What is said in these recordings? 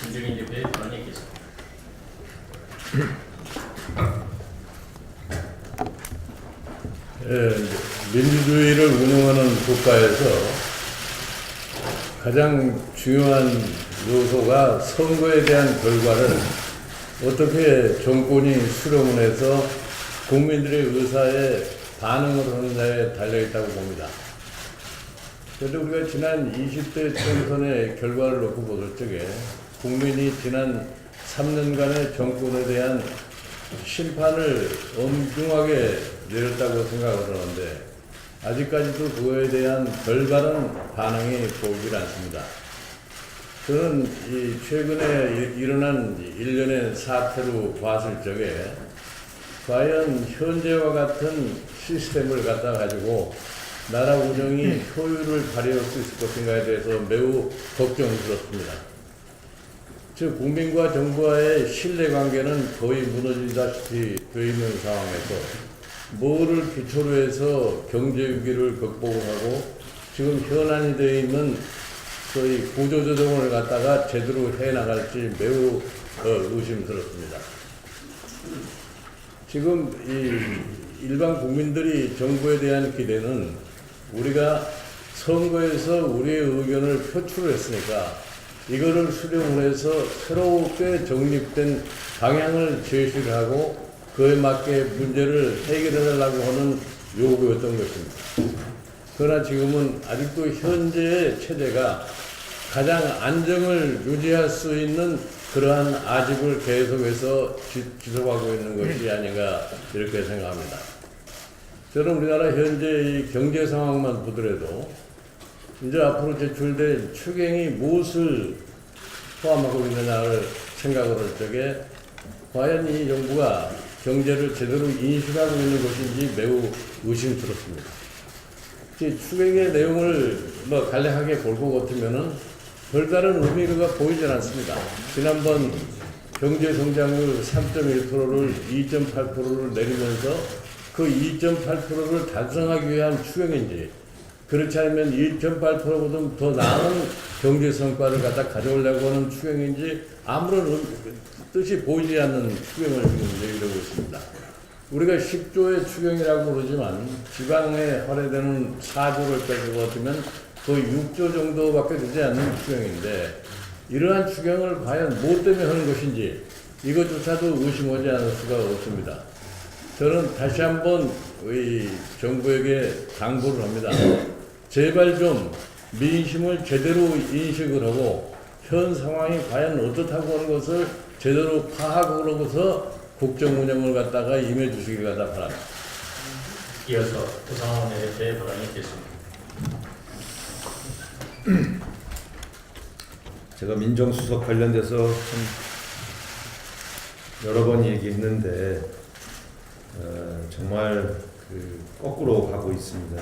김종인 대표의 발언이 있겠습니다. 민주주의를 운영하는 국가에서 가장 중요한 요소가 선거에 대한 결과를 어떻게 정권이 수렴을 해서 국민들의 의사에 반응을 하느냐에 달려있다고 봅니다. 그래도 우리가 지난 20대 총선의 결과를 놓고 보실 적에 국민이 지난 3년간의 정권에 대한 심판을 엄중하게 내렸다고 생각을 하는데 아직까지도 그거에 대한 별다른 반응이 보이질 않습니다. 저는 이 최근에 일어난 일련의 사태로 봤을 적에 과연 현재와 같은 시스템을 갖다 가지고 나라 운영이 효율을 발휘할 수 있을 것인가에 대해서 매우 걱정스럽습니다. 즉 국민과 정부와의 신뢰관계는 거의 무너진다시피 되어 있는 상황에서 뭐를 기초로 해서 경제 위기를 극복하고 지금 현안이 되어 있는 소위 구조조정을 갖다가 제대로 해나갈지 매우 의심스럽습니다. 지금 이 일반 국민들이 정부에 대한 기대는 우리가 선거에서 우리의 의견을 표출했으니까 이거를 수렴을 해서 새롭게 정립된 방향을 제시를 하고 그에 맞게 문제를 해결해달라고 하는 요구였던 것입니다. 그러나 지금은 아직도 현재의 체제가 가장 안정을 유지할 수 있는 그러한 아집을 계속해서 지속하고 있는 것이 아닌가 이렇게 생각합니다. 저는 우리나라 현재 이 경제 상황만 보더라도 이제 앞으로 제출될 추경이 무엇을 포함하고 있느냐를 생각을 할 적에 과연 이 정부가 경제를 제대로 인식하고 있는 것인지 매우 의심스럽습니다. 추경의 내용을 간략하게 볼 것 같으면은 별다른 의미가 보이질 않습니다. 지난번 경제 성장률 3.1%를 2.8%를 내리면서 그 2.8%를 달성하기 위한 추경인지 그렇지 않으면 1.8%보다 더 나은 경제 성과를 갖다 가져오려고 하는 추경인지 아무런 뜻이 보이지 않는 추경을 지금 얘기하고 있습니다. 우리가 10조의 추경이라고 그러지만 지방에 할애되는 4조를 빼고 같으면 거의 6조 정도밖에 되지 않는 추경인데 이러한 추경을 과연 뭐 때문에 하는 것인지 이것조차도 의심하지 않을 수가 없습니다. 저는 다시 한번 이 정부에게 당부를 합니다. 제발 좀 민심을 제대로 인식을 하고 현 상황이 과연 어떻다고 하는 것을 제대로 파악을 하고서 국정 운영을 갖다가 임해 주시길 바랍니다. 이어서 우상원 대표의 발언이 있겠습니다. 제가 민정수석 관련돼서 여러 번 얘기했는데 정말 거꾸로 가고 있습니다.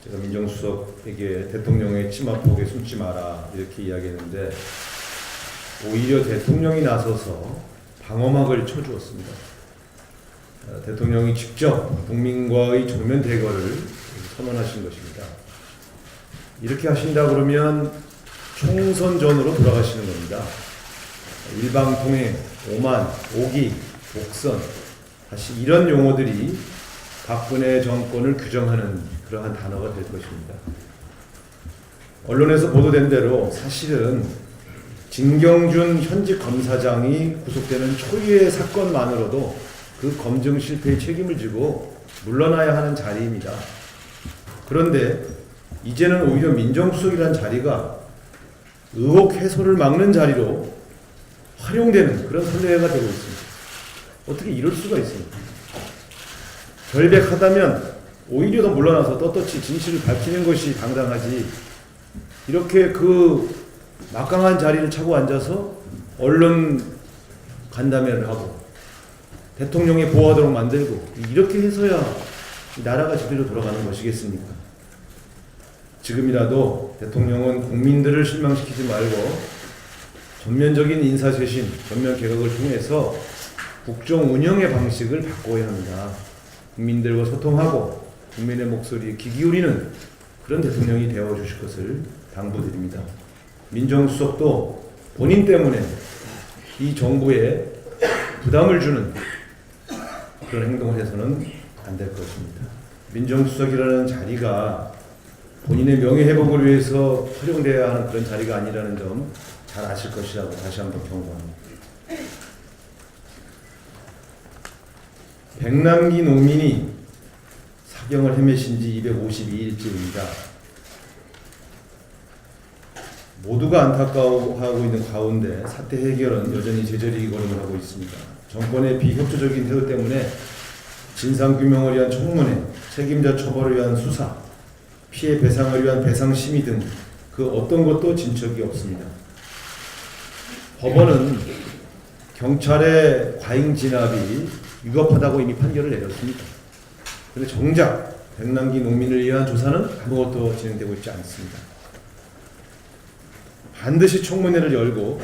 제가 민정수석에게 대통령의 치마폭에 숨지 마라 이렇게 이야기했는데 오히려 대통령이 나서서 방어막을 쳐주었습니다. 대통령이 직접 국민과의 정면 대결을 선언하신 것입니다. 이렇게 하신다 그러면 총선전으로 돌아가시는 겁니다. 일방통행, 오만, 오기, 독선, 다시 이런 용어들이 박근혜 정권을 규정하는 그러한 단어가 될 것입니다. 언론에서 보도된 대로 사실은 진경준 현직 검사장이 구속되는 초유의 사건만으로도 그 검증 실패의 책임을 지고 물러나야 하는 자리입니다. 그런데 이제는 오히려 민정수석이라는 자리가 의혹 해소를 막는 자리로 활용되는 그런 선례가 되고 있습니다. 어떻게 이럴 수가 있습니까? 결백하다면 오히려 더 물러나서 떳떳이 진실을 밝히는 것이 당당하지 이렇게 그 막강한 자리를 차고 앉아서 언론 간담회를 하고 대통령이 보호하도록 만들고 이렇게 해서야 나라가 제대로 돌아가는 것이겠습니까? 지금이라도 대통령은 국민들을 실망시키지 말고 전면적인 인사쇄신, 전면 개혁을 통해서 국정 운영의 방식을 바꿔야 합니다. 국민들과 소통하고 국민의 목소리에 귀 기울이는 그런 대통령이 되어주실 것을 당부드립니다. 민정수석도 본인 때문에 이 정부에 부담을 주는 그런 행동을 해서는 안 될 것입니다. 민정수석이라는 자리가 본인의 명예회복을 위해서 활용되어야 하는 그런 자리가 아니라는 점 잘 아실 것이라고 다시 한번 경고합니다. 백남기 농민이 사경을 헤매신 지 252일째입니다. 모두가 안타까워하고 있는 가운데 사태 해결은 여전히 제자리 걸음을 하고 있습니다. 정권의 비협조적인 태도 때문에 진상규명을 위한 청문회, 책임자 처벌을 위한 수사, 피해 배상을 위한 배상 심의 등 그 어떤 것도 진척이 없습니다. 법원은 경찰의 과잉 진압이 위법하다고 이미 판결을 내렸습니다. 그런데 정작 백남기 농민을 위한 조사는 아무것도 진행되고 있지 않습니다. 반드시 청문회를 열고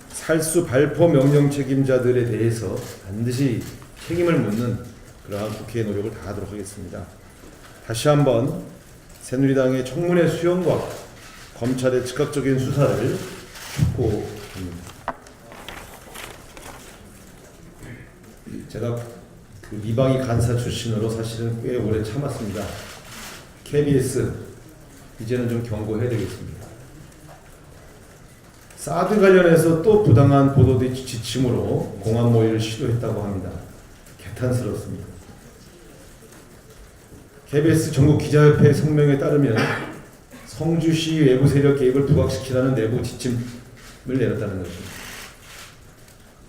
살수 발포 명령 책임자들에 대해서 반드시 책임을 묻는 그러한 국회의 노력을 다하도록 하겠습니다. 다시 한번 새누리당의 청문회 수용과 검찰의 즉각적인 수사를 촉구합니다. 제가 그 이방희 간사 출신으로 사실은 꽤 오래 참았습니다. KBS 이제는 좀 경고해야 되겠습니다. 사드 관련해서 또 부당한 보도의 지침으로 공안 모의를 시도했다고 합니다. 개탄스럽습니다. KBS 전국 기자협회 성명에 따르면 성주시 외부 세력 개입을 부각시키라는 내부 지침을 내렸다는 것입니다.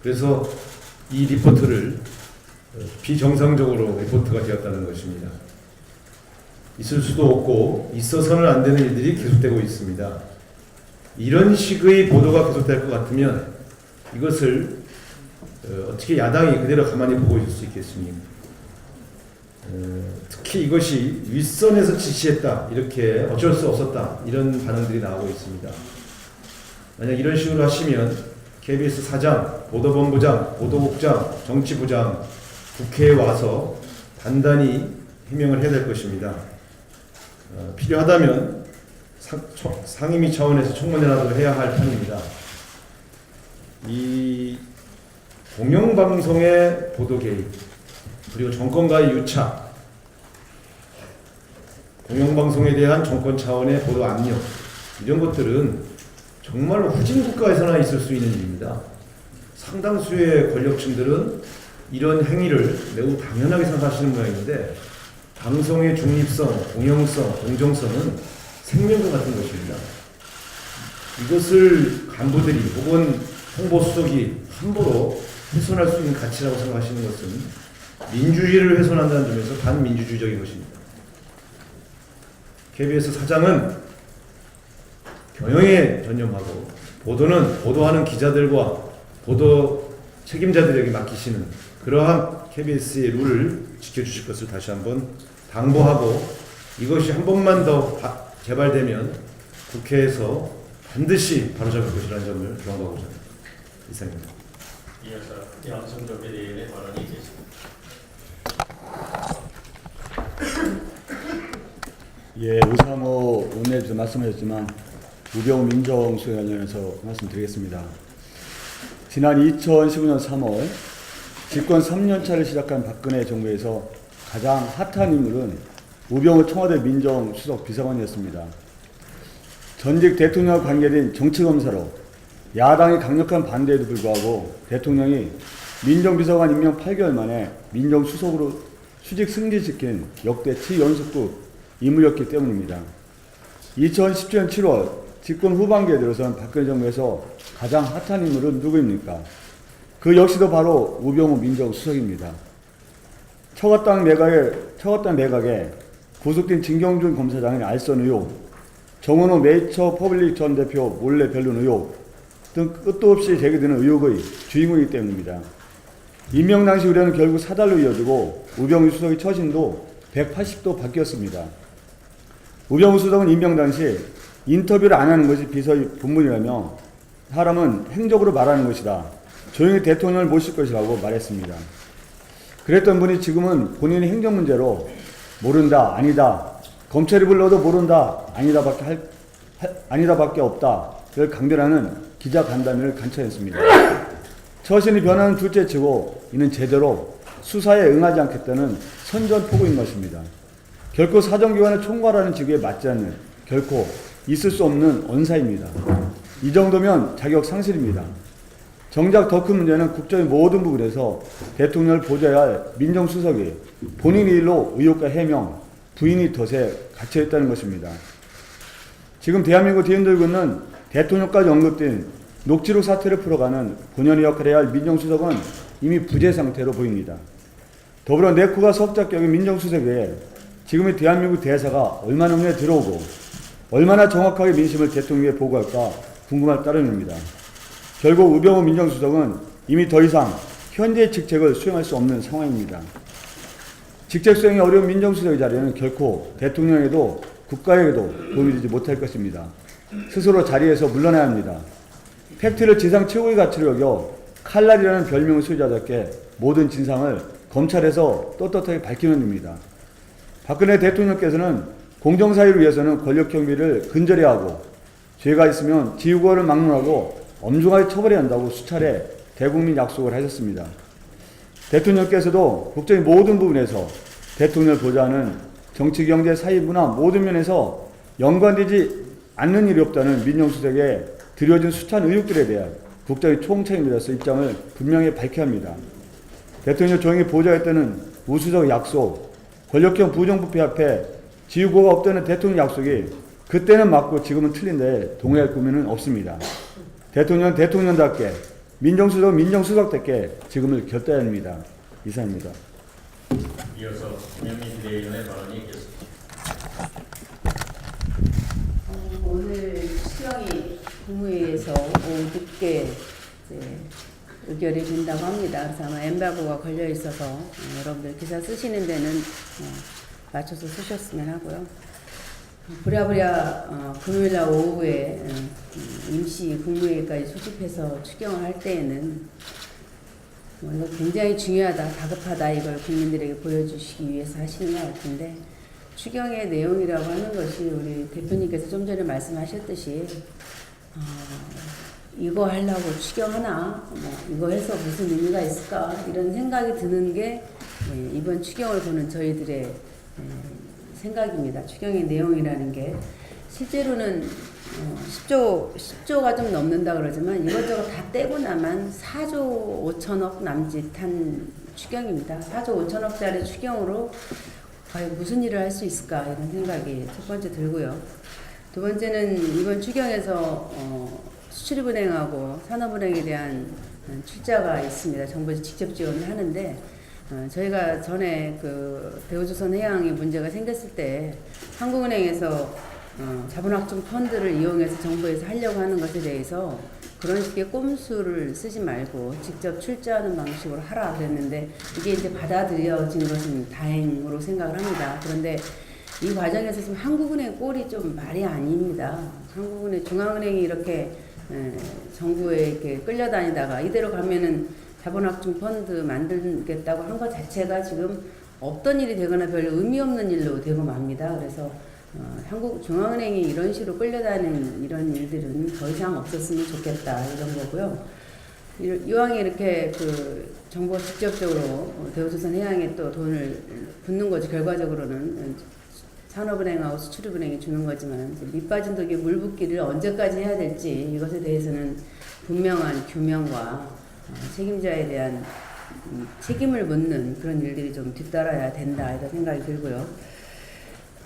그래서 이 리포트를 비정상적으로 리포트가 되었다는 것입니다. 있을 수도 없고 있어서는 안 되는 일들이 계속되고 있습니다. 이런 식의 보도가 계속될 것 같으면 이것을 어떻게 야당이 그대로 가만히 보고 있을 수 있겠습니까? 특히 이것이 윗선에서 지시했다, 이렇게 어쩔 수 없었다, 이런 반응들이 나오고 있습니다. 만약 이런 식으로 하시면 KBS 사장, 보도본부장, 보도국장, 정치부장 국회에 와서 단단히 해명을 해야 될 것입니다. 필요하다면 상임위 차원에서 청문회라도 해야 할 판입니다. 이 공영방송의 보도 개입, 그리고 정권과의 유착, 공영방송에 대한 정권 차원의 보도 압력, 이런 것들은 정말로 후진 국가에서나 있을 수 있는 일입니다. 상당수의 권력층들은 이런 행위를 매우 당연하게 생각하시는 모양인데, 방송의 중립성, 공영성, 공정성은 생명과 같은 것입니다. 이것을 간부들이 혹은 홍보수석이 함부로 훼손할 수 있는 가치라고 생각하시는 것은 민주주의를 훼손한다는 점에서 반민주주의적인 것입니다. KBS 사장은 경영에 전념하고 보도는 보도하는 기자들과 보도 책임자들에게 맡기시는 그러한 KBS의 룰을 지켜주실 것을 다시 한번 당부하고, 이것이 한 번만 더 재발되면 국회에서 반드시 바로잡을 것이라는 점을 경고하고자 합니다. 이상입니다. 이어서 양승조 비대위원의 발언이 있겠습니다. 예, 우상호 원내주도 말씀하셨지만 우병우 민정수석에 관련해서 말씀드리겠습니다. 지난 2015년 3월 집권 3년차를 시작한 박근혜 정부에서 가장 핫한 인물은 우병우 청와대 민정수석 비서관이었습니다. 전직 대통령과 관계된 정치검사로 야당의 강력한 반대에도 불구하고 대통령이 민정비서관 임명 8개월 만에 민정수석으로 수직 승진시킨 역대 최연소급 인물이었기 때문입니다. 2017년 7월 집권 후반기에 들어선 박근혜 정부에서 가장 핫한 인물은 누구입니까? 그 역시도 바로 우병우 민정수석입니다. 처갓당 매각에 구속된 진경준 검사장의 알선 의혹, 정은호 메이처 퍼블릭 전 대표 몰래 변론 의혹 등 끝도 없이 제기되는 의혹의 주인공이기 때문입니다. 임명 당시 의뢰는 결국 사달로 이어지고 우병우 수석의 처신도 180도 바뀌었습니다. 우병우 수석은 임명 당시 인터뷰를 안 하는 것이 비서의 본분이라며 사람은 행적으로 말하는 것이다, 조용히 대통령을 모실 것이라고 말했습니다. 그랬던 분이 지금은 본인의 행정 문제로 모른다, 아니다, 검찰이 불러도 모른다, 아니다밖에 없다를 강변하는 기자 간담회를 간청했습니다. 처신이 변하는 둘째치고 이는 제대로 수사에 응하지 않겠다는 선전포고인 것입니다. 결코 사정기관을 총괄하는 직위에 맞지 않는, 결코 있을 수 없는 언사입니다. 이 정도면 자격 상실입니다. 정작 더 큰 문제는 국정의 모든 부분에서 대통령을 보좌해야 할 민정수석이 본인의 일로 의혹과 해명, 부인이 덫에 갇혀있다는 것입니다. 지금 대한민국 뒤흔들고는 대통령까지 언급된 녹취록 사태를 풀어가는 본연의 역할을 해야 할 민정수석은 이미 부재 상태로 보입니다. 더불어 내코가 석작격인 민정수석에 지금의 대한민국 대사가 얼마나 눈에 들어오고 얼마나 정확하게 민심을 대통령에게 보고할까 궁금할 따름입니다. 결국 우병우 민정수석은 이미 더 이상 현재 직책을 수행할 수 없는 상황입니다. 직책 수행이 어려운 민정수석의 자리는 결코 대통령에도 국가에게도 도움이 되지 못할 것입니다. 스스로 자리에서 물러나야 합니다. 팩트를 지상 최고의 가치로 여겨 칼날이라는 별명을 소유자답게 모든 진상을 검찰에서 떳떳하게 밝히는 일입니다. 박근혜 대통령께서는 공정사회를 위해서는 권력경비를 근절해야 하고 죄가 있으면 지우고를 막론하고 엄중하게 처벌해야 한다고 수차례 대국민 약속을 하셨습니다. 대통령께서도 국정의 모든 부분에서 대통령을 보좌하는 정치, 경제, 사회, 문화 모든 면에서 연관되지 않는 일이 없다는 민정수석에 드려진 숱한 의혹들에 대한 국정의 총책임자로서 입장을 분명히 밝혀야 합니다. 대통령 조용히 보좌했다는 우수적 약속, 권력형 부정부패 앞에 지우고가 없다는 대통령 약속이 그때는 맞고 지금은 틀린데 동의할 구면은 없습니다. 대통령은 대통령답게, 민정수석은 민정수석답게 지금을 결단해야 합니다. 이상입니다. 이어서 김영민 비대위원의 발언이 있겠습니다. 오늘 수령이 국무회의에서 오후 늦게 의결이 된다고 합니다. 그래서 아마 엠바고가 걸려 있어서 여러분들 기사 쓰시는 데는 맞춰서 쓰셨으면 하고요. 부랴부랴 금요일날 오후에 임시 국무회의까지 소집해서 추경을 할 때에는 이거 굉장히 중요하다, 다급하다 이걸 국민들에게 보여주시기 위해서 하시는 것 같은데 추경의 내용이라고 하는 것이 우리 대표님께서 좀 전에 말씀하셨듯이 이거 하려고 추경하나? 이거 해서 무슨 의미가 있을까? 이런 생각이 드는 게 이번 추경을 보는 저희들의 생각입니다. 추경의 내용이라는 게 실제로는 10조가 좀 넘는다 그러지만 이것저것 다 떼고 나면 4조 5천억 남짓한 추경입니다. 4조 5천억짜리 추경으로 과연 무슨 일을 할 수 있을까 이런 생각이 첫 번째 들고요. 두 번째는 이번 추경에서 수출입은행하고 산업은행에 대한 출자가 있습니다. 정부에서 직접 지원을 하는데 저희가 전에 그 대우조선해양이 문제가 생겼을 때 한국은행에서 자본확충 펀드를 이용해서 정부에서 하려고 하는 것에 대해서 그런 식의 꼼수를 쓰지 말고 직접 출자하는 방식으로 하라 그랬는데 이게 이제 받아들여진 것은 다행으로 생각을 합니다. 그런데 이 과정에서 지금 한국은행 꼴이 좀 말이 아닙니다. 한국은행, 중앙은행이 이렇게 정부에 이렇게 끌려다니다가 이대로 가면은 자본확충 펀드 만들겠다고 한 것 자체가 지금 없던 일이 되거나 별 의미 없는 일로 되고 맙니다. 그래서 한국 중앙은행이 이런 식으로 끌려다니는 이런 일들은 더 이상 없었으면 좋겠다 이런 거고요. 이왕에 이렇게 그 정부가 직접적으로 대우조선해양에 또 돈을 붓는 거죠. 결과적으로는 산업은행하고 수출입은행이 주는 거지만 밑빠진 독에 물 붓기를 언제까지 해야 될지 이것에 대해서는 분명한 규명과 책임자에 대한 책임을 묻는 그런 일들이 좀 뒤따라야 된다 이런 생각이 들고요.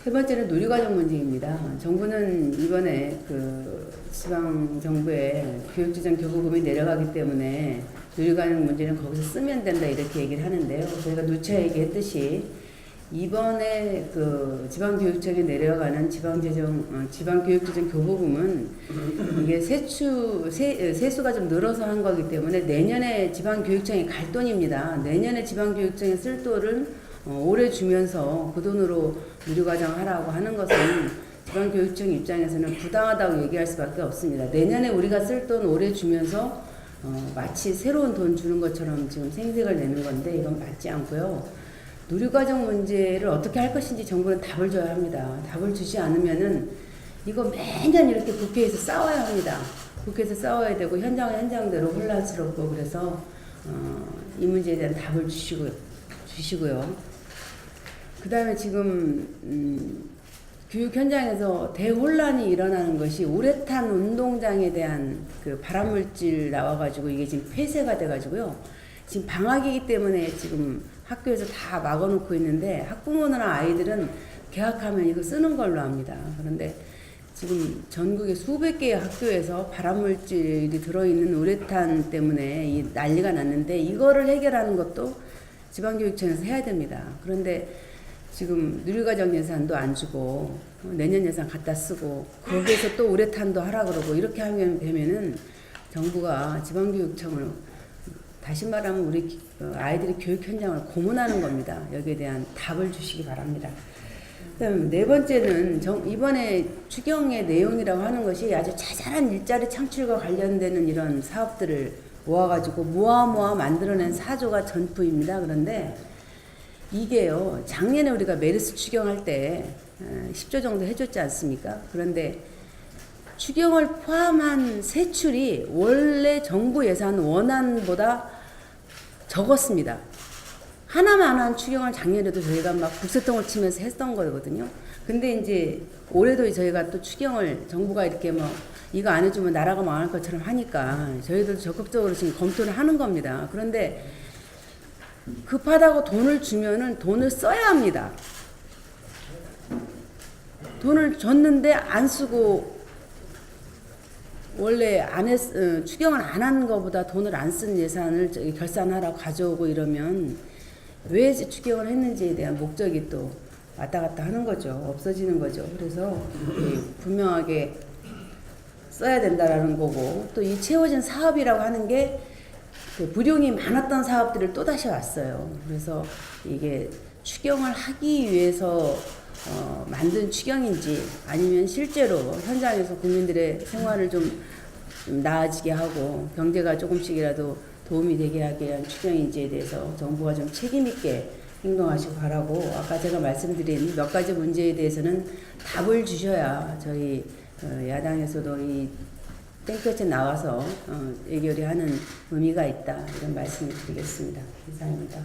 세 번째는 누리과정 문제입니다. 정부는 이번에 그 지방 정부의 교육지정 교부금이 내려가기 때문에 누리과정 문제는 거기서 쓰면 된다 이렇게 얘기를 하는데요. 저희가 누차 얘기했듯이 이번에 그 지방교육청에 내려가는 지방교육지정 교부금은 이게 세수가 좀 늘어서 한 거기 때문에 내년에 지방교육청에 갈 돈입니다. 내년에 지방교육청에 쓸 돈을 올해 주면서 그 돈으로 누리과정 하라고 하는 것은 지방교육청 입장에서는 부당하다고 얘기할 수밖에 없습니다. 내년에 우리가 쓸 돈 올해 주면서 마치 새로운 돈 주는 것처럼 지금 생색을 내는 건데 이건 맞지 않고요. 누리과정 문제를 어떻게 할 것인지 정부는 답을 줘야 합니다. 답을 주지 않으면은 이거 매년 이렇게 국회에서 싸워야 합니다. 국회에서 싸워야 되고 현장은 현장대로 혼란스럽고 그래서 이 문제에 대한 답을 주시고요. 그 다음에 지금 교육 현장에서 대혼란이 일어나는 것이 우레탄 운동장에 대한 그 발암물질 나와가지고 이게 지금 폐쇄가 돼가지고요. 지금 방학이기 때문에 지금 학교에서 다 막아놓고 있는데 학부모나 아이들은 개학하면 이거 쓰는 걸로 합니다. 그런데 지금 전국의 수백 개의 학교에서 발암물질이 들어있는 우레탄 때문에 이 난리가 났는데 이거를 해결하는 것도 지방교육청에서 해야 됩니다. 그런데 지금 누리과정 예산도 안 주고 내년 예산 갖다 쓰고 거기에서 또 우레탄도 하라 그러고 이렇게 하면 되면은 정부가 지방교육청을 다시 말하면 우리 아이들이 교육 현장을 고문하는 겁니다. 여기에 대한 답을 주시기 바랍니다. 그다음 네 번째는 이번에 추경의 내용이라고 하는 것이 아주 자잘한 일자리 창출과 관련되는 이런 사업들을 모아가지고 모아 만들어낸 4조가 전부입니다. 그런데 이게요, 작년에 우리가 메르스 추경할 때 10조 정도 해줬지 않습니까? 그런데 추경을 포함한 세출이 원래 정부 예산 원안보다 적었습니다. 하나만한 추경을 작년에도 저희가 막 국세통을 치면서 했던 거거든요. 근데 이제 올해도 저희가 또 추경을 정부가 이렇게 뭐 이거 안 해주면 나라가 망할 것처럼 하니까 저희들도 적극적으로 지금 검토를 하는 겁니다. 그런데 급하다고 돈을 주면은 돈을 써야 합니다. 돈을 줬는데 안 쓰고 원래 추경을 안 한 것보다 돈을 안 쓴 예산을 결산하라고 가져오고 이러면 왜 추경을 했는지에 대한 목적이 또 왔다 갔다 하는 거죠. 없어지는 거죠. 그래서 분명하게 써야 된다라는 거고 또 이 채워진 사업이라고 하는 게 그 불용이 많았던 사업들을 또 다시 왔어요. 그래서 이게 추경을 하기 위해서 만든 추경인지 아니면 실제로 현장에서 국민들의 생활을 좀 나아지게 하고 경제가 조금씩이라도 도움이 되게 하기 위한 추경인지에 대해서 정부가 좀 책임 있게 행동하시고 바라고 아까 제가 말씀드린 몇 가지 문제에 대해서는 답을 주셔야 저희 야당에서도 이 땡볕에 나와서 의결이 하는 의미가 있다 이런 말씀을 드리겠습니다. 이상입니다.